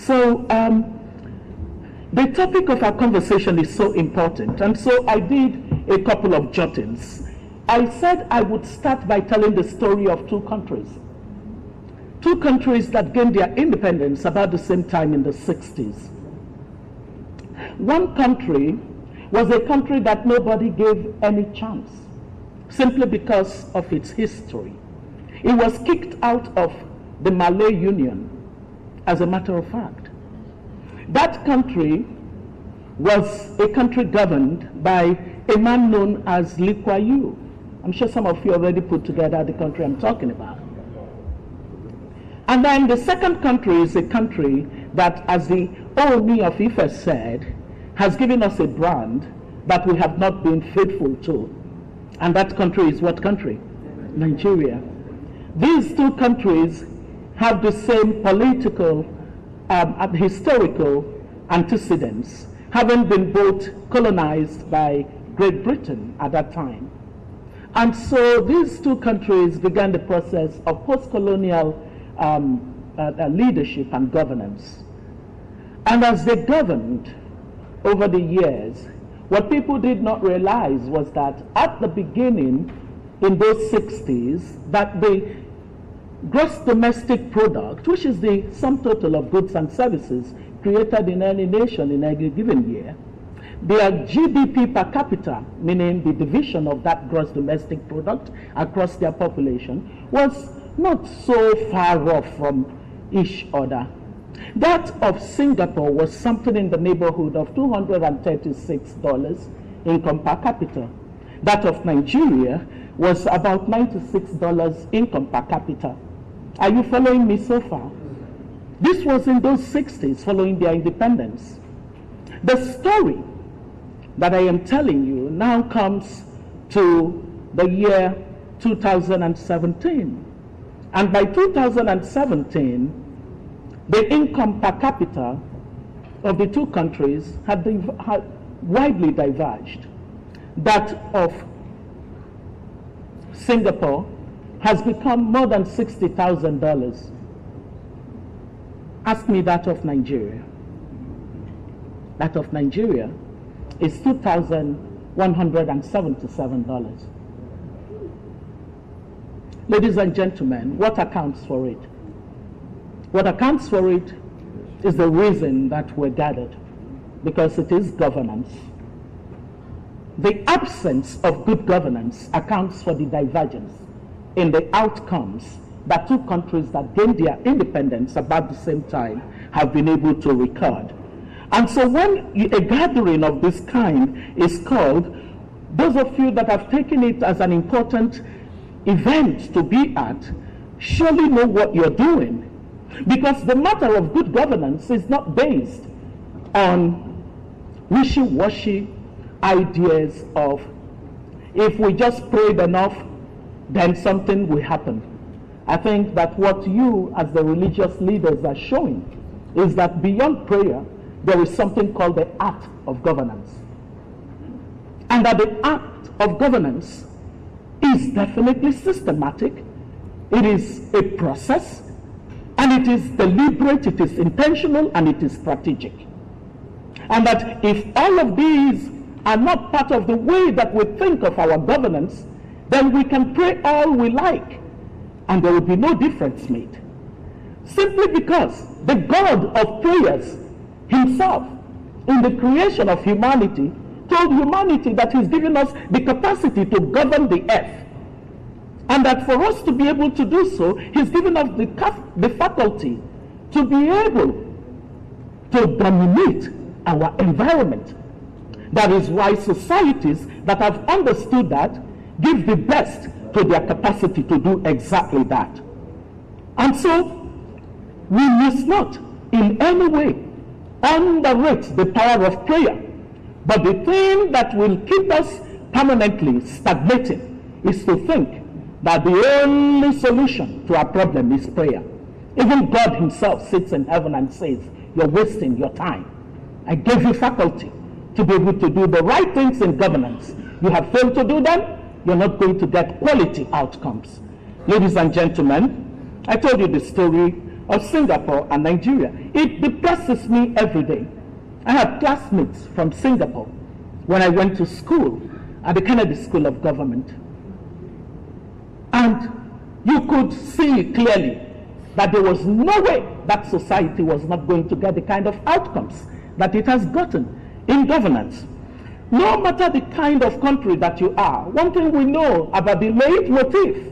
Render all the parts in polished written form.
So the topic of our conversation is so important, and so I did a couple of jottings. I said I would start by telling the story of two countries that gained their independence about the same time in the 60s. One country was a country that nobody gave any chance, simply because of its history. It was kicked out of the Malay Union, as a matter of fact. That country was a country governed by a man known as Lee Kuan Yew. I'm sure some of you already put together the country I'm talking about. And then the second country is a country that, as the Ooni of Ife said, has given us a brand that we have not been faithful to. And that country is what country? Nigeria. These two countries have the same political and historical antecedents, having been both colonized by Great Britain at that time. And so these two countries began the process of post-colonial leadership and governance. And as they governed over the years, what people did not realize was that at the beginning, in those 60s, that the gross domestic product, which is the sum total of goods and services created in any nation in any given year, their GDP per capita, meaning the division of that gross domestic product across their population, was not so far off from each other. That of Singapore was something in the neighborhood of $236 income per capita. That of Nigeria was about $96 income per capita. Are you following me so far? This was in those 60s following their independence. The story that I am telling you now comes to the year 2017. And by 2017, the income per capita of the two countries had widely diverged. That of Singapore has become more than $60,000. Ask me that of Nigeria. That of Nigeria is $2,177. Ladies and gentlemen, what accounts for it? What accounts for it is the reason that we're gathered, because it is governance. The absence of good governance accounts for the divergence in the outcomes that two countries that gained their independence about the same time have been able to record. And so when a gathering of this kind is called, those of you that have taken it as an important event to be at surely know what you're doing. Because the matter of good governance is not based on wishy-washy ideas of, if we just prayed enough, then something will happen. I think that what you as the religious leaders are showing is that beyond prayer, there is something called the art of governance. And that the art of governance is definitely systematic. It is a process, and it is deliberate, it is intentional, and it is strategic. And that if all of these are not part of the way that we think of our governance, then we can pray all we like, and there will be no difference made. Simply because the God of prayers himself, in the creation of humanity, told humanity that he's given us the capacity to govern the earth. And that for us to be able to do so, he's given us the faculty to be able to dominate our environment. That is why societies that have understood that give the best to their capacity to do exactly that. And so, we must not in any way underrate the power of prayer. But the thing that will keep us permanently stagnating is to think that the only solution to our problem is prayer. Even God himself sits in heaven and says, you're wasting your time. I gave you faculty to be able to do the right things in governance. You have failed to do them, you're not going to get quality outcomes. Ladies and gentlemen, I told you the story of Singapore and Nigeria. It depresses me every day. I have classmates from Singapore when I went to school at the Kennedy School of Government. And you could see clearly that there was no way that society was not going to get the kind of outcomes that it has gotten in governance. No matter the kind of country that you are, one thing we know about the leitmotif,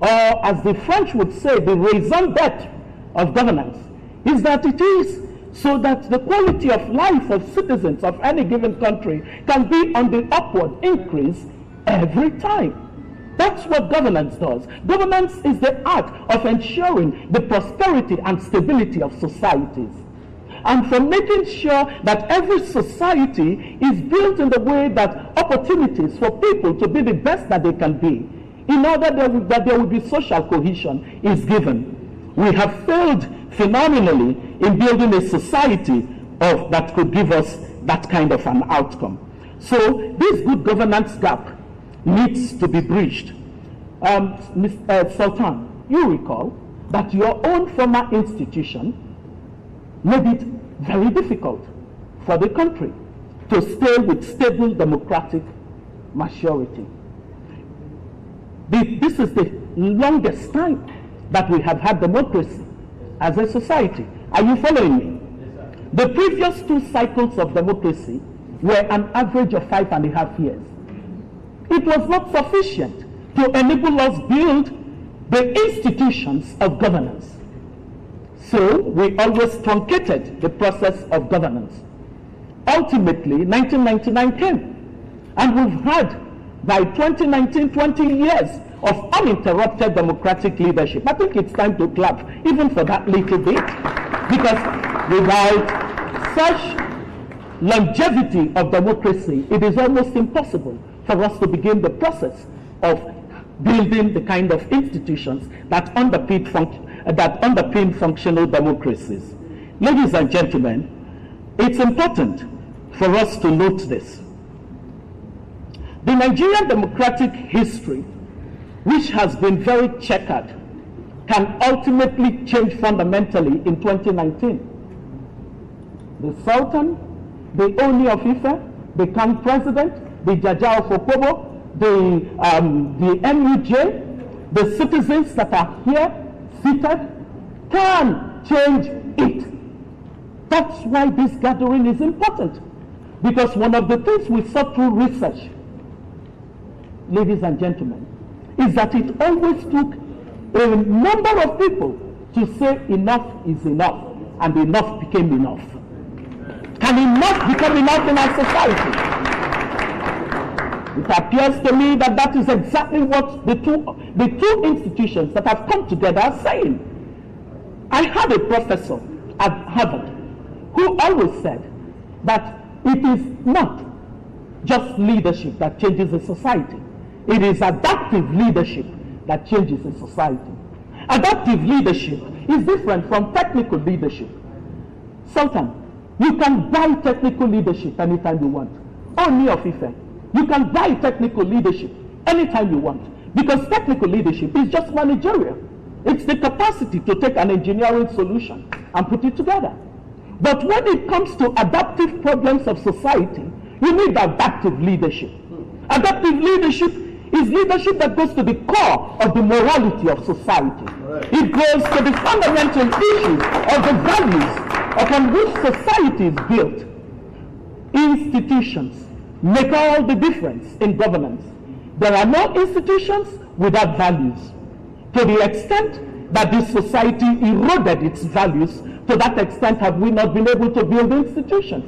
or as the French would say, the raison d'etre of governance, is that it is so that the quality of life of citizens of any given country can be on the upward increase every time. That's what governance does. Governance is the art of ensuring the prosperity and stability of societies, and for making sure that every society is built in the way that opportunities for people to be the best that they can be, in order that there will be social cohesion, is given. We have failed phenomenally in building a society that could give us that kind of an outcome. So this good governance gap needs to be bridged. Sultan, you recall that your own former institution made it very difficult for the country to stay with stable democratic majority. This is the longest time that we have had democracy as a society. Are you following me? The previous 2 cycles of democracy were an average of 5.5 years. It was not sufficient to enable us build the institutions of governance. So we always truncated the process of governance. Ultimately, 1999 came, and we've had, by 2019, 20 years of uninterrupted democratic leadership. I think it's time to clap, even for that little bit, because without such longevity of democracy, it is almost impossible for us to begin the process of building the kind of institutions that underpin functional democracies. Ladies and gentlemen, it's important for us to note this. The Nigerian democratic history, which has been very checkered, can ultimately change fundamentally in 2019. The Sultan, the Oni of Ife, the Kang President, the Jaja of Okobo, the MUJ, the citizens that are here seated, can change it. That's why this gathering is important, because one of the things we saw through research, ladies and gentlemen, is that it always took a number of people to say enough is enough, and enough became enough. Can enough become enough in our society? It appears to me that that is exactly what the two institutions that have come together are saying. I had a professor at Harvard who always said that it is not just leadership that changes a society. It is adaptive leadership that changes a society. Adaptive leadership is different from technical leadership. Sultan, you can buy technical leadership anytime you want. Oni of Ife, you can buy technical leadership anytime you want, because technical leadership is just managerial. It's the capacity to take an engineering solution and put it together. But when it comes to adaptive problems of society, you need adaptive leadership. Adaptive leadership is leadership that goes to the core of the morality of society. Right. It goes to the fundamental issues of the values upon which society is built. Institutions make all the difference in governance. There are no institutions without values. To the extent that this society eroded its values, to that extent have we not been able to build institutions.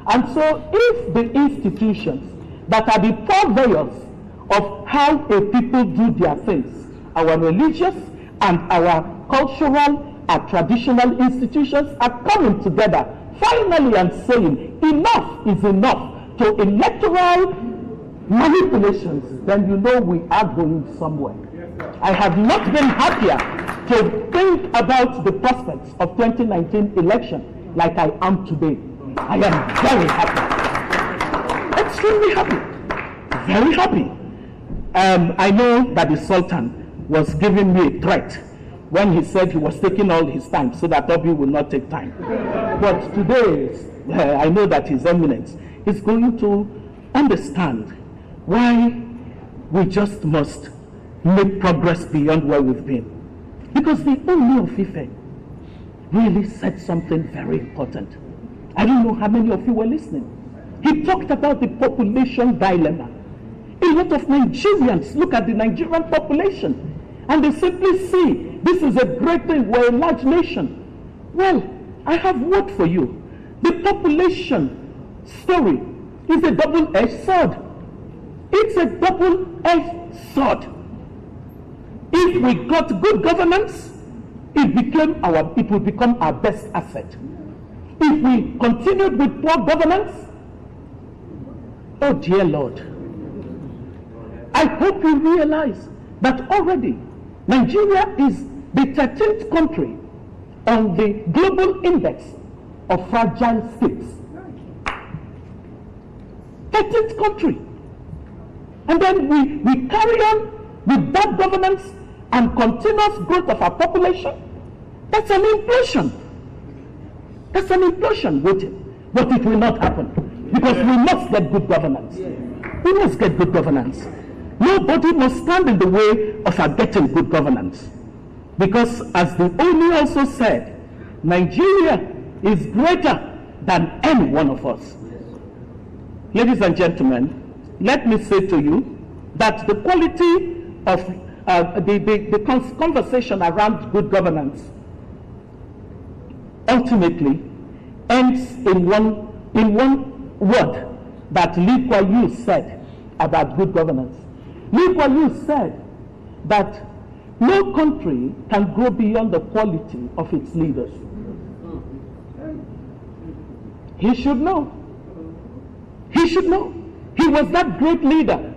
And so if the institutions that are the purveyors of how a people do their things, our religious and our cultural and traditional institutions, are coming together finally and saying enough is enough to electoral manipulations, then you know we are going somewhere. I have not been happier to think about the prospects of 2019 election like I am today. I am very happy, extremely happy, very happy. I know that the Sultan was giving me a threat when he said he was taking all his time so that Obi will not take time. But today, I know that His Eminence is going to understand why we just must make progress beyond where we've been. Because the Oni of Ife really said something very important. I don't know how many of you were listening. He talked about the population dilemma. A lot of Nigerians look at the Nigerian population and they simply see this is a great thing, we're a large nation. Well, I have word for you. The population story is a double-edged sword. It's a double-edged sword. If we got good governance, it will become our best asset. If we continued with poor governance, oh dear Lord, I hope you realize that already Nigeria is the 13th country on the global index of fragile states. 13th country. And then we carry on with bad governance and continuous growth of our population. That's an implosion. That's an implosion waiting. But it will not happen because we must get good governance. We must get good governance. Nobody must stand in the way of our getting good governance. Because as the Oni also said, Nigeria is greater than any one of us. Ladies and gentlemen, let me say to you that the quality of the conversation around good governance ultimately ends in one word that Lee Kuan Yew said about good governance. Lee Kuan Yew said that no country can grow beyond the quality of its leaders. He should know. He should know. He was that great leader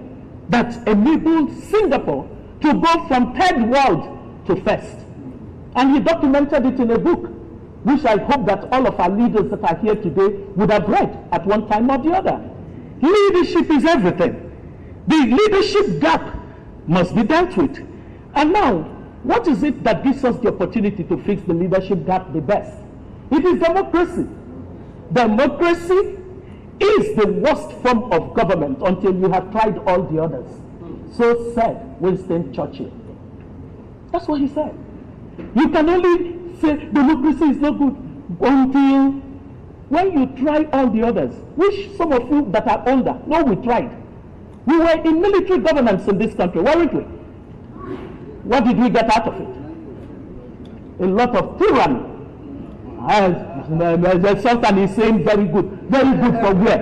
that enabled Singapore to go from third world to first. And he documented it in a book, which I hope that all of our leaders that are here today would have read at one time or the other. Leadership is everything. The leadership gap must be dealt with. And now, what is it that gives us the opportunity to fix the leadership gap the best? It is democracy. Democracy is the worst form of government until you have tried all the others. So said Winston Churchill. That's what he said. You can only say democracy is not good until when you try all the others, which some of you that are older know we tried. We were in military governance in this country, weren't we? What did we get out of it? A lot of tyranny. The Sultan is saying very good. Very good for where?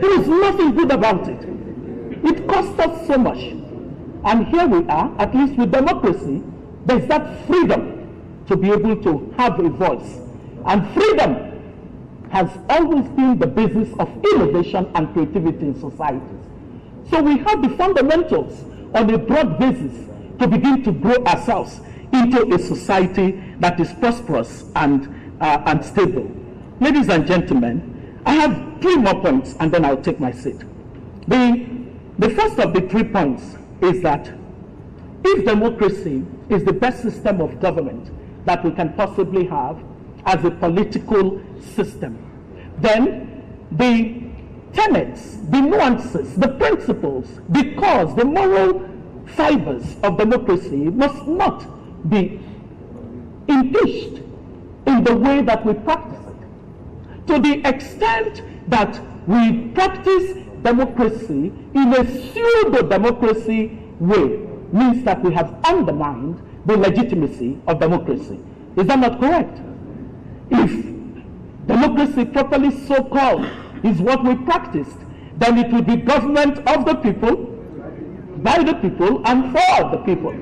There is nothing good about it. It cost us so much. And here we are, at least with democracy, there's that freedom to be able to have a voice. And freedom has always been the basis of innovation and creativity in societies. So we have the fundamentals on a broad basis to begin to grow ourselves into a society that is prosperous and stable. Ladies and gentlemen, I have 3 more points and then I'll take my seat. The first of the 3 points is that if democracy is the best system of government that we can possibly have as a political system, then the tenets, the nuances, the principles, the cause, the moral fibers of democracy must not be impeached in the way that we practice it. To the extent that we practice democracy in a pseudo-democracy way means that we have undermined the legitimacy of democracy. Is that not correct? If democracy properly so-called is what we practiced, then it will be government of the people, by the people, and for the people.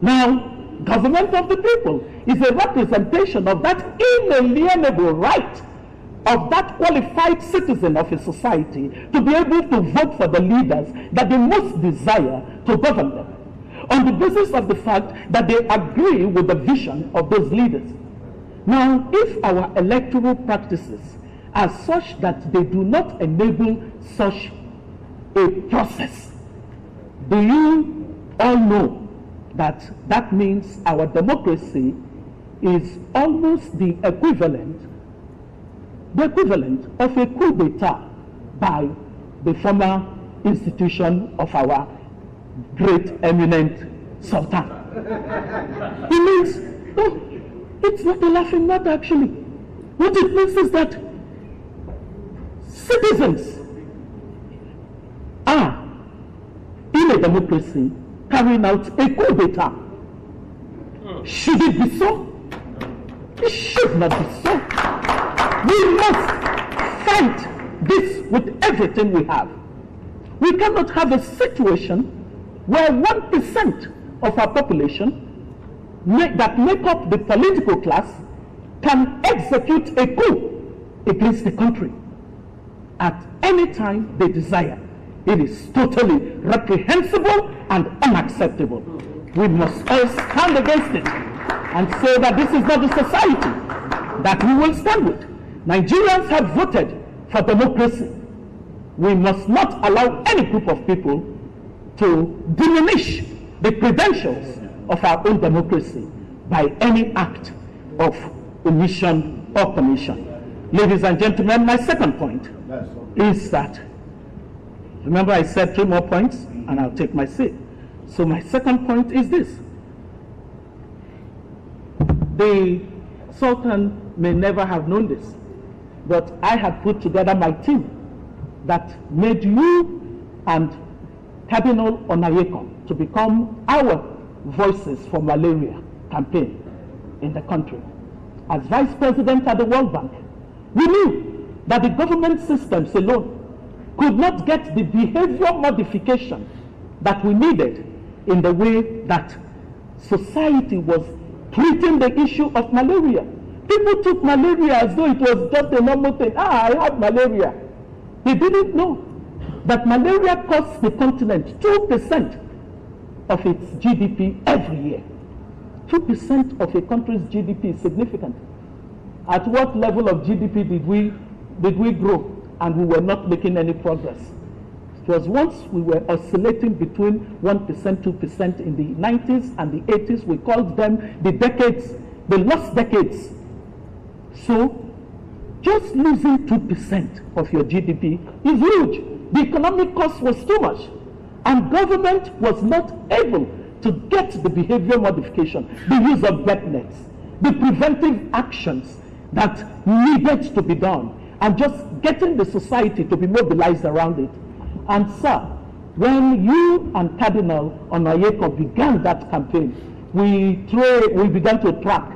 Now, government of the people is a representation of that inalienable right of that qualified citizen of a society to be able to vote for the leaders that they most desire to govern them, on the basis of the fact that they agree with the vision of those leaders. Now, if our electoral practices are such that they do not enable such a process, do you all know that means our democracy is almost the equivalent of a coup d'etat by the former institution of our great eminent Sultan. It means, no, it's not a laughing matter actually. What it means is that citizens are, in a democracy, carrying out a coup d'etat. Should it be so? It should not be so. We must fight this with everything we have. We cannot have a situation where 1% of our population that make up the political class can execute a coup against the country at any time they desire. It is totally reprehensible and unacceptable. We must all stand against it and say that this is not the society that we will stand with. Nigerians have voted for democracy. We must not allow any group of people to diminish the credentials of our own democracy by any act of omission or commission. Ladies and gentlemen, my second point is that, remember I said 3 more points and I'll take my seat. So my second point is this. The Sultan may never have known this, but I had put together my team that made you and Cardinal Onayekon to become our voices for malaria campaign in the country. As Vice President at the World Bank, we knew that the government systems alone could not get the behavior modification that we needed in the way that society was treating the issue of malaria. People took malaria as though it was just a normal thing. I have malaria. They didn't know that malaria costs the continent 2% of its GDP every year. 2% of a country's GDP is significant. At what level of GDP did we grow and we were not making any progress? It was once we were oscillating between 1%, 2% in the 90s and the 80s. We called them the decades, the lost decades. So just losing 2% of your GDP is huge. The economic cost was too much, and government was not able to get the behavior modification, the use of wet nets, the preventive actions that needed to be done, and just getting the society to be mobilized around it. And sir, when you and Cardinal Onayekon began that campaign, we began to track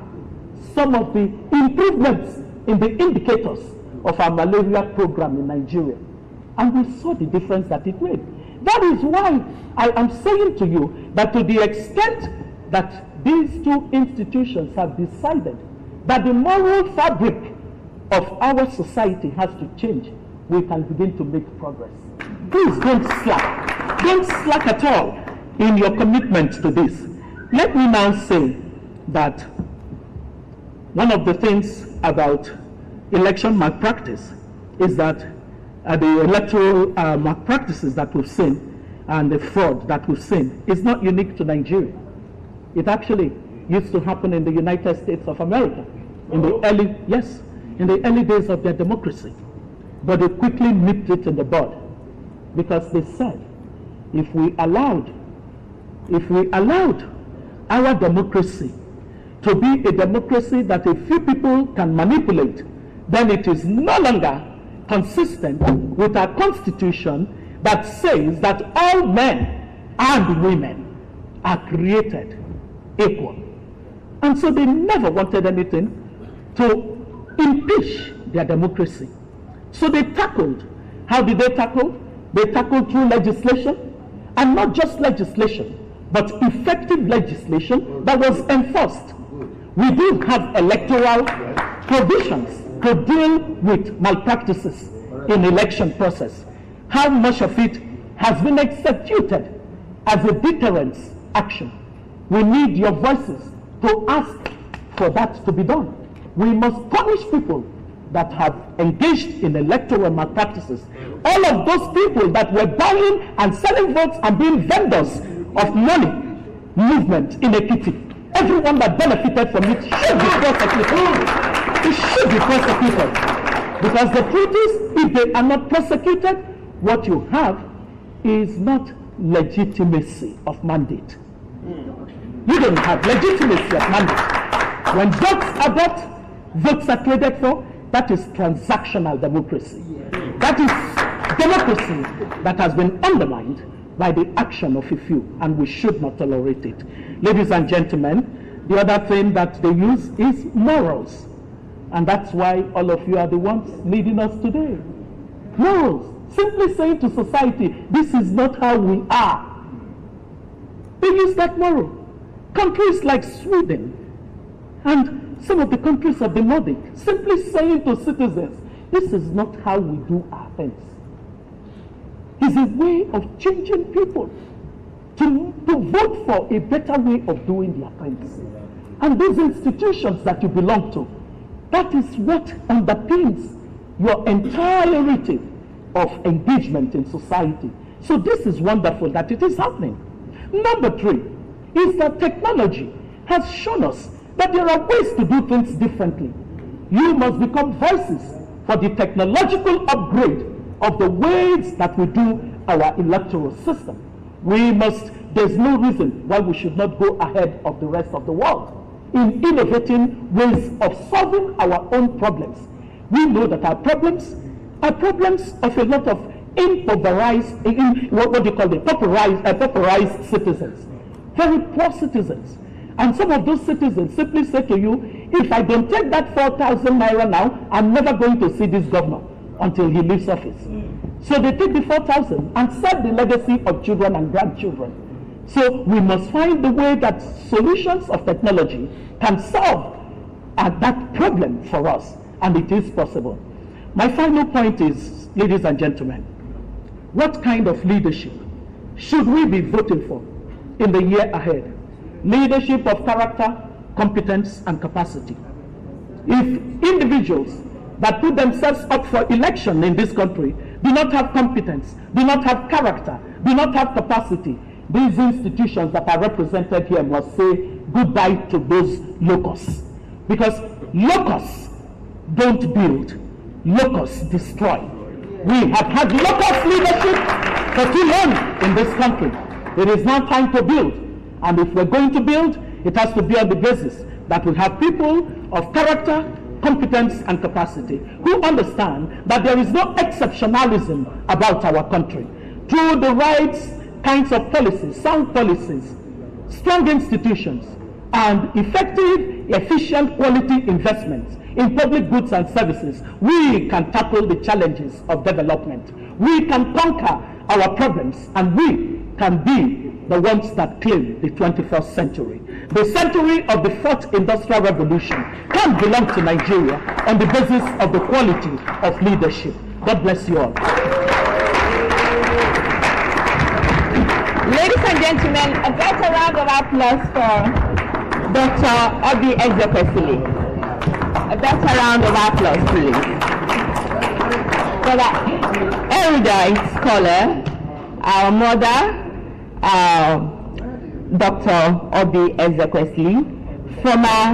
some of the improvements in the indicators of our malaria program in Nigeria. And we saw the difference that it made. That is why I am saying to you that to the extent that these two institutions have decided that the moral fabric of our society has to change, we can begin to make progress. Please don't slack. Don't slack at all in your commitment to this. Let me now say that one of the things about election malpractice is that the electoral malpractices that we've seen and the fraud that we've seen is not unique to Nigeria. It actually used to happen in the United States of America in the early days of their democracy. But they quickly nipped it in the bud because they said, if we allowed our democracy to be a democracy that a few people can manipulate, then it is no longer consistent with our constitution that says that all men and women are created equal. And so they never wanted anything to impeach their democracy. So they tackled. How did they tackle? They tackled through legislation, and not just legislation, but effective legislation that was enforced. We do have electoral provisions to deal with malpractices in election process. How much of it has been executed as a deterrence action? We need your voices to ask for that to be done. We must punish people that have engaged in electoral malpractices. All of those people that were buying and selling votes and being vendors of money movement in Ekiti, everyone that benefited from it should be prosecuted. It should be prosecuted. Because the truth is, if they are not prosecuted, what you have is not legitimacy of mandate. You don't have legitimacy of mandate. When votes are bought, votes are traded for, that is transactional democracy. That is democracy that has been undermined by the action of a few, and we should not tolerate it. Ladies and gentlemen, the other thing that they use is morals. And that's why all of you are the ones leading us today. Morals. Simply saying to society, this is not how we are. They use that moral. Countries like Sweden and some of the countries of the Nordic, simply saying to citizens, this is not how we do our things. It's a way of changing people to vote for a better way of doing their things. And those institutions that you belong to, that is what underpins your entirety of engagement in society. So this is wonderful that it is happening. Number 3 is that technology has shown us that there are ways to do things differently. You must become voices for the technological upgrade of the ways that we do our electoral system. There's no reason why we should not go ahead of the rest of the world in innovating ways of solving our own problems. We know that our problems are problems of a lot of impoverished, pauperized citizens, very poor citizens. And some of those citizens simply say to you, if I don't take that 4,000 naira now, I'm never going to see this governor until he leaves office. So they take the 4,000 and sell the legacy of children and grandchildren. So we must find the way that solutions of technology can solve that problem for us, and it is possible. My final point is, ladies and gentlemen, what kind of leadership should we be voting for in the year ahead? Leadership of character, competence, and capacity. If individuals that put themselves up for election in this country do not have competence, do not have character, do not have capacity, these institutions that are represented here must say goodbye to those locusts. Because locusts don't build, locusts destroy. We have had locust leadership for too long in this country. It is now time to build. And if we're going to build, it has to be on the basis that we have people of character, competence, and capacity who understand that there is no exceptionalism about our country. Through the right kinds of policies, sound policies, strong institutions, and effective, efficient, quality investments in public goods and services, we can tackle the challenges of development. We can conquer our problems, and we can be the ones that claim the 21st century. The century of the 4th Industrial Revolution can belong to Nigeria on the basis of the quality of leadership. God bless you all. Ladies and gentlemen, a better round of applause for Dr. Obi Ezekwezili. A better round of applause, please. For the erudite scholar, our mother, Dr. Obi Ezekwezili, former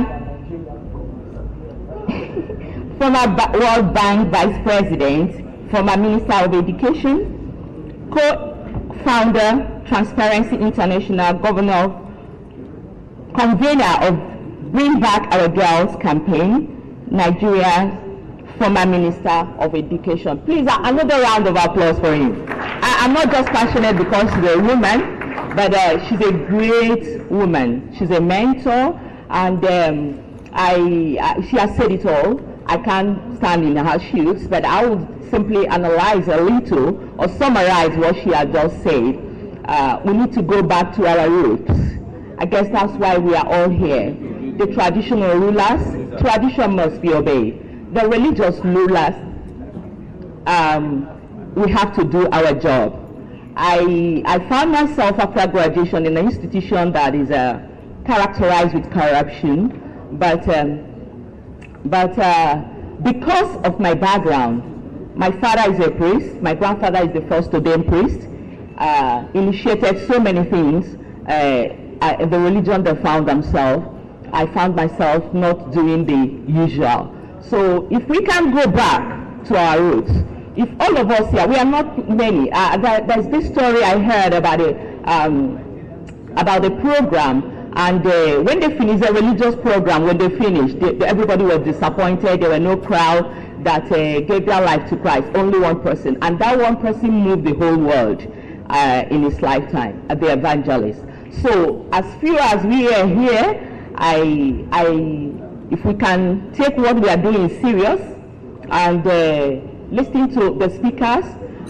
World Bank Vice President, former Minister of Education, co-founder, Transparency International, governor, convener of Bring Back Our Girls campaign, Nigeria's former Minister of Education. Please, another round of applause for him. I'm not just passionate because she's a woman, but she's a great woman. She's a mentor, and she has said it all. I can't stand in her shoes, but I would simply analyze a little or summarize what she has just said. We need to go back to our roots. I guess that's why we are all here. The traditional rulers, tradition must be obeyed. The religious rulers, we have to do our job. I found myself after graduation in an institution that is characterized with corruption, but because of my background, my father is a priest, my grandfather is the first ordained priest, initiated so many things the religion they found themselves, I found myself not doing the usual. So if we can go back to our roots, if all of us here, we are not many, there's this story I heard about a program, and when they finished a religious program, when they finished, everybody was disappointed. There were no crowd that gave their life to Christ, only one person, and that one person moved the whole world in his lifetime, the evangelist. So as few as we are here, if we can take what we are doing serious and listening to the speakers,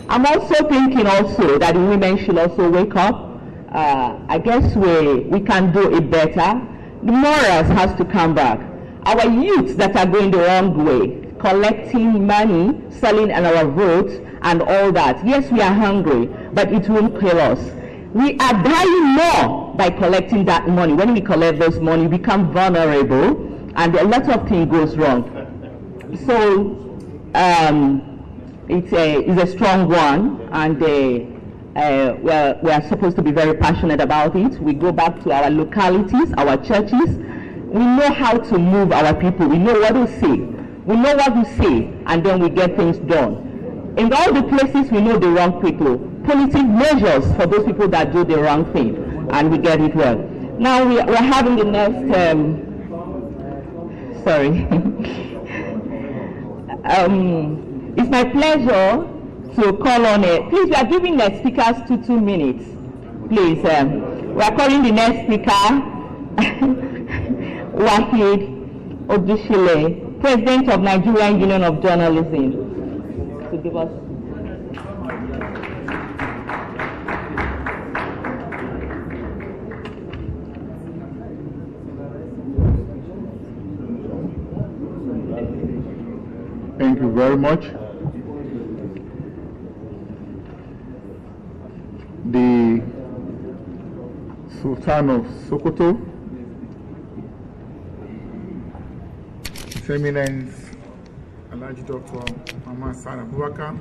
I'm also thinking also that the women should also wake up. I guess we can do it better. The morals has to come back. Our youths that are going the wrong way, collecting money, selling our votes and all that. Yes, we are hungry, but it won't kill us. We are dying more by collecting that money. When we collect those money, we become vulnerable, and a lot of things goes wrong. So it's a strong one, and we are supposed to be very passionate about it. We go back to our localities, our churches. We know how to move our people. We know what to say. We know what to say, and then we get things done. In all the places we know the wrong people, punitive measures for those people that do the wrong thing, and we get it well. Now we're having the next, it's my pleasure to call on it. Please, we are giving the speakers 2 minutes. Please, we are calling the next speaker, Wahid Odushile, President of Nigerian Union of Journalism, to give us. Thank you very much. The Sultan of Sokoto, His Eminence Alhaji Dr. Muhammad Sani Abubakar,